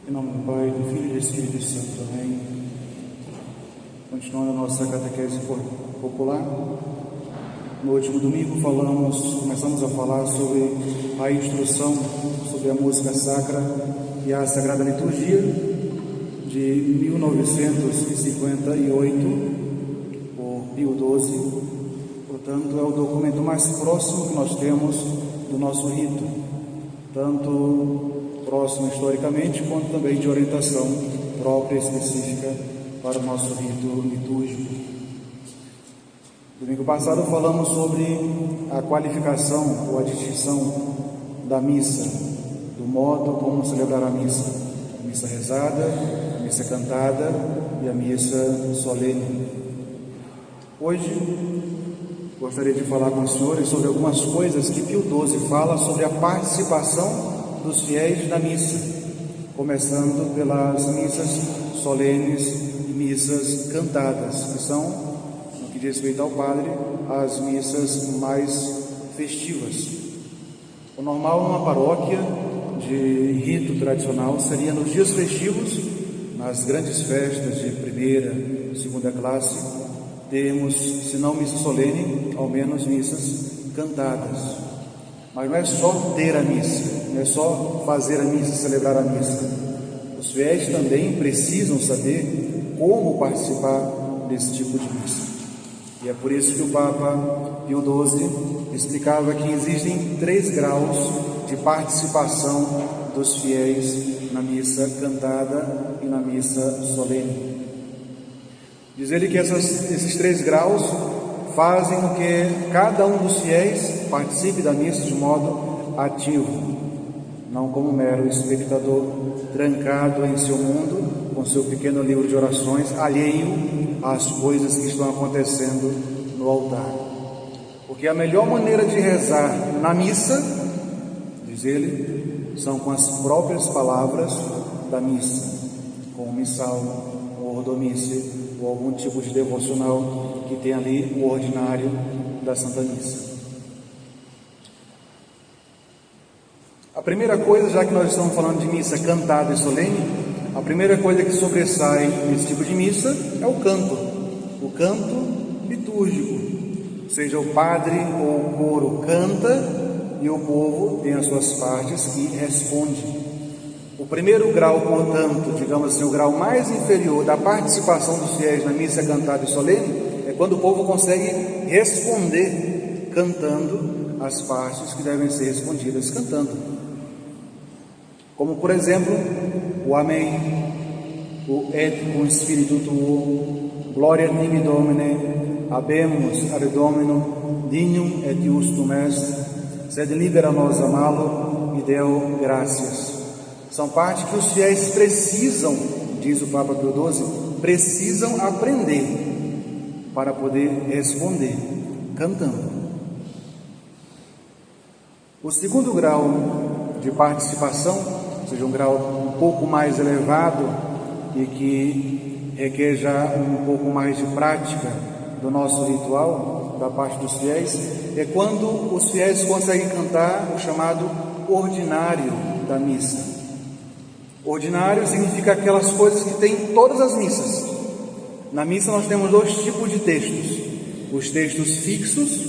Em nome do Pai, do Filho e do Espírito Santo. Amém. Continuando a nossa catequese popular, no último domingo começamos a falar sobre a instrução sobre a música sacra e a Sagrada Liturgia de 1958, por Pio XII. Portanto, é o documento mais próximo que nós temos do nosso rito, tanto próximo historicamente, quanto também de orientação própria e específica para o nosso rito litúrgico. Domingo passado falamos sobre a qualificação ou a distinção da missa, do modo como celebrar a missa rezada, a missa cantada e a missa solene. Hoje gostaria de falar com os senhores sobre algumas coisas que Pio XII fala sobre a participação dos fiéis na missa, começando pelas missas solenes e missas cantadas, que são, no que diz respeito ao padre, as missas mais festivas. O normal numa paróquia de rito tradicional seria nos dias festivos, nas grandes festas de primeira, segunda classe, termos, se não missa solene, ao menos missas cantadas. Mas não é só ter a missa, não é só fazer a missa, celebrar a missa. Os fiéis também precisam saber como participar desse tipo de missa. E é por isso que o Papa Pio XII explicava que existem 3 graus de participação dos fiéis na missa cantada e na missa solene. Diz ele que esses 3 graus fazem com que cada um dos fiéis participe da missa de modo ativo, não como mero espectador trancado em seu mundo, com seu pequeno livro de orações, alheio às coisas que estão acontecendo no altar. Porque a melhor maneira de rezar na missa, diz ele, são com as próprias palavras da missa, com o missal, o ordomício, ou algum tipo de devocional que tem ali o ordinário da Santa Missa. A primeira coisa, já que nós estamos falando de missa cantada e solene, a primeira coisa que sobressai nesse tipo de missa é o canto litúrgico, ou seja, o padre ou o coro canta e o povo tem as suas partes e responde. O primeiro grau, portanto, digamos assim, o grau mais inferior da participação dos fiéis na missa cantada e solene, é quando o povo consegue responder cantando as partes que devem ser respondidas cantando. Como, por exemplo, o Amém, o Et cum Spiritu Tuo, Gloria tibi Domine, Habemus ad Domino, Dignum et justum est, sed libera nos a malo, e deo gracias. São partes que os fiéis precisam, diz o Papa Pio XII, precisam aprender para poder responder, cantando. O segundo grau de participação, ou seja, um grau um pouco mais elevado e que requer já um pouco mais de prática do nosso ritual, da parte dos fiéis, é quando os fiéis conseguem cantar o chamado ordinário da missa. Ordinário significa aquelas coisas que tem em todas as missas. Na missa nós temos 2 tipos de textos: os textos fixos,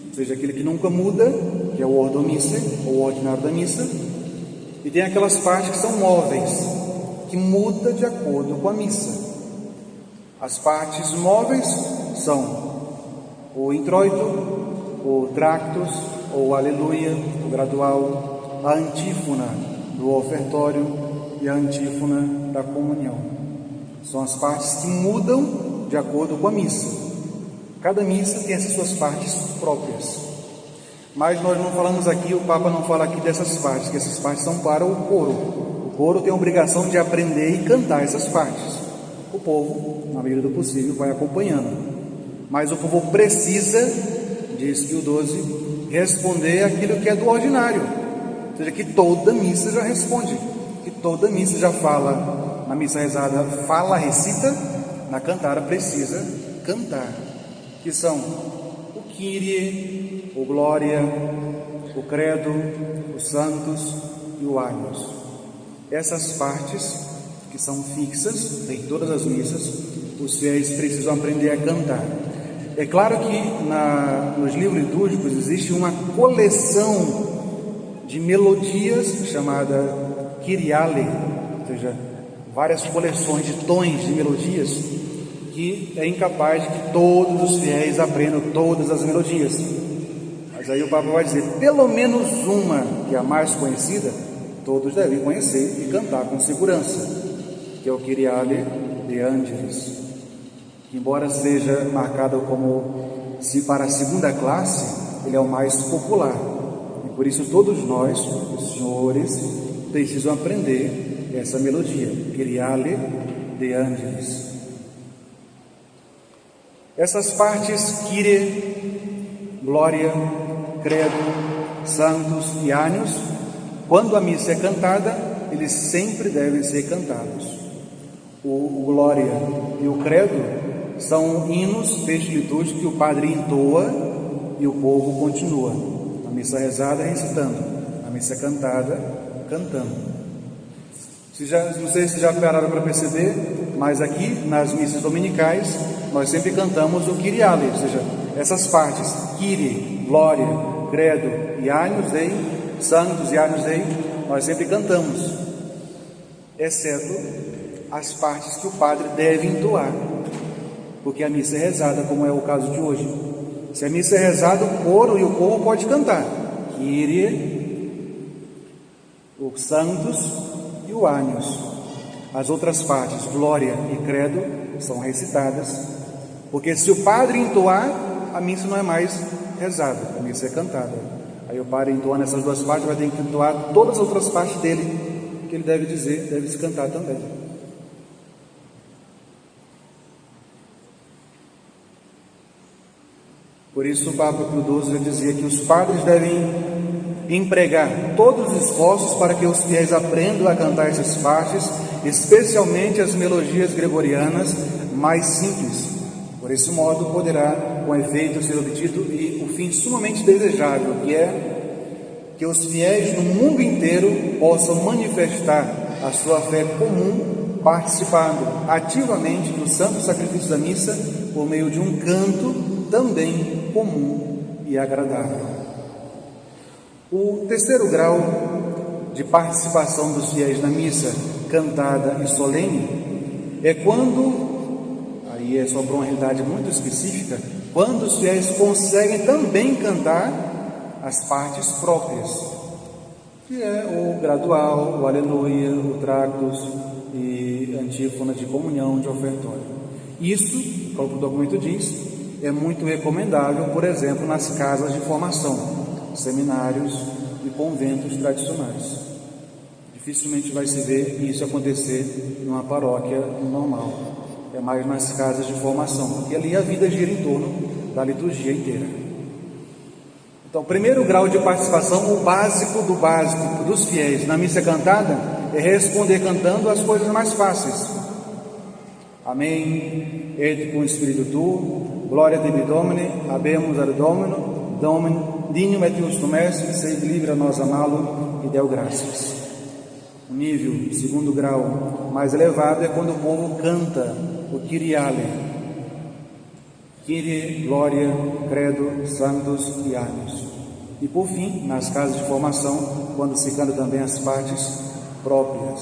ou seja, aquele que nunca muda, que é o ordomício, ou o ordinário da missa, e tem aquelas partes que são móveis, que muda de acordo com a missa. As partes móveis são o introito, o tractus, ou aleluia, o gradual, a antífona do ofertório e a antífona da comunhão. São as partes que mudam de acordo com a missa. Cada missa tem essas suas partes próprias. Mas nós não falamos aqui, o Papa não fala aqui dessas partes, que essas partes são para o coro. O coro tem a obrigação de aprender e cantar essas partes. O povo, na medida do possível, vai acompanhando. Mas o povo precisa, diz Pio XII, responder aquilo que é do ordinário. Ou seja, que toda missa já responde. Que toda missa já fala, na missa rezada fala, recita, na cantada precisa cantar, que são o Kyrie, o Glória, o Credo, os Santos e o Agnus. Essas partes, que são fixas, em todas as missas, os fiéis precisam aprender a cantar. É claro que nos livros litúrgicos existe uma coleção de melodias chamada Kyriale, ou seja, várias coleções de tons de melodias, que é incapaz de que todos os fiéis aprendam todas as melodias. Mas aí o Papa vai dizer, pelo menos uma, que é a mais conhecida, todos devem conhecer e cantar com segurança, que é o Kyriale de Ângeles. Embora seja marcado como se para a segunda classe, ele é o mais popular. E por isso todos nós, os senhores, precisam aprender essa melodia, Kyriale de Ângeles. Essas partes, Kyrie, Glória, Credo, Santos e Anius, quando a missa é cantada, eles sempre devem ser cantados. O Glória e o Credo são hinos, texto litúrgico, que o padre entoa e o povo continua. A missa rezada recitando, a missa cantada cantando. Não sei se já pararam para perceber, mas aqui nas missas dominicais nós sempre cantamos o Kyriale, ou seja, essas partes, Kyrie, Glória, Credo e Agnus Dei, Santos e Agnus Dei, nós sempre cantamos, exceto as partes que o padre deve entoar, porque a missa é rezada, como é o caso de hoje. Se a missa é rezada, o coro e o povo pode cantar Kyrie, o Santos e o Agnus. As outras partes, Glória e Credo, são recitadas, porque se o padre entoar, a missa não é mais rezada, a missa é cantada. Aí o padre entoando essas duas partes, vai ter que entoar todas as outras partes dele, que ele deve dizer, deve se cantar também. Por isso o Papa Pio XII já dizia que os padres devem empregar todos os esforços para que os fiéis aprendam a cantar essas partes, especialmente as melodias gregorianas mais simples. Por esse modo poderá, com efeito, ser obtido o fim sumamente desejável, que é que os fiéis no mundo inteiro possam manifestar a sua fé comum, participando ativamente do santo sacrifício da missa por meio de um canto também comum e agradável. O terceiro grau de participação dos fiéis na missa cantada e solene é quando, aí é sobre uma realidade muito específica, quando os fiéis conseguem também cantar as partes próprias, que é o gradual, o aleluia, o tractus e antífona de comunhão, de ofertório. Isso, o próprio documento diz, é muito recomendável, por exemplo, nas casas de formação, seminários e conventos tradicionais. Dificilmente vai se ver isso acontecer numa paróquia normal. É mais nas casas de formação, porque ali a vida gira em torno da liturgia inteira. Então, o primeiro grau de participação, o básico do básico dos fiéis na missa cantada, é responder cantando as coisas mais fáceis. Amém, et cum spiritu tuo, gloria tibi Domine, habemus ad Domino, Domine, dignum et justum est, sed livra nos amalo e deu graças. O nível, segundo grau mais elevado, é quando o povo canta o Kyriale, Kyrie, Glória, Credo, Santos e Agnus. E por fim, nas casas de formação, quando se canta também as partes próprias,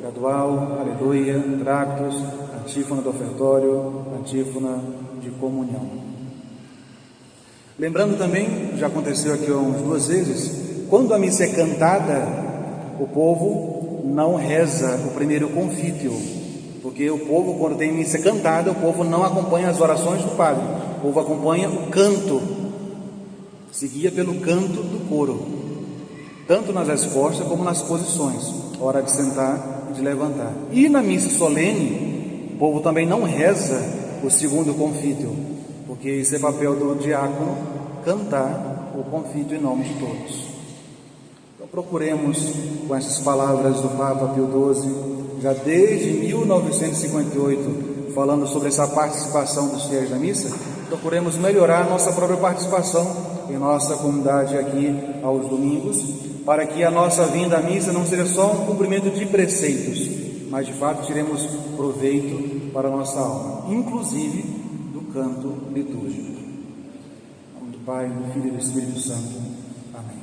gradual, aleluia, tractus, antífona do ofertório, antífona de comunhão. Lembrando também, já aconteceu aqui umas 2 vezes, quando a missa é cantada, o povo não reza o primeiro confítio, porque o povo, quando tem missa cantada, o povo não acompanha as orações do padre, o povo acompanha o canto, se guia pelo canto do coro, tanto nas respostas como nas posições, hora de sentar e de levantar. E na missa solene, o povo também não reza o segundo confítio, porque isso é papel do diácono, cantar o confítio em nome de todos. Então procuremos, com essas palavras do Papa Pio XII, já desde 1958, falando sobre essa participação dos fiéis na missa, procuremos melhorar a nossa própria participação em nossa comunidade aqui aos domingos, para que a nossa vinda à missa não seja só um cumprimento de preceitos, mas de fato tiremos proveito para a nossa alma, inclusive do canto litúrgico. Em nome do Pai, do Filho e do Espírito Santo. Amém.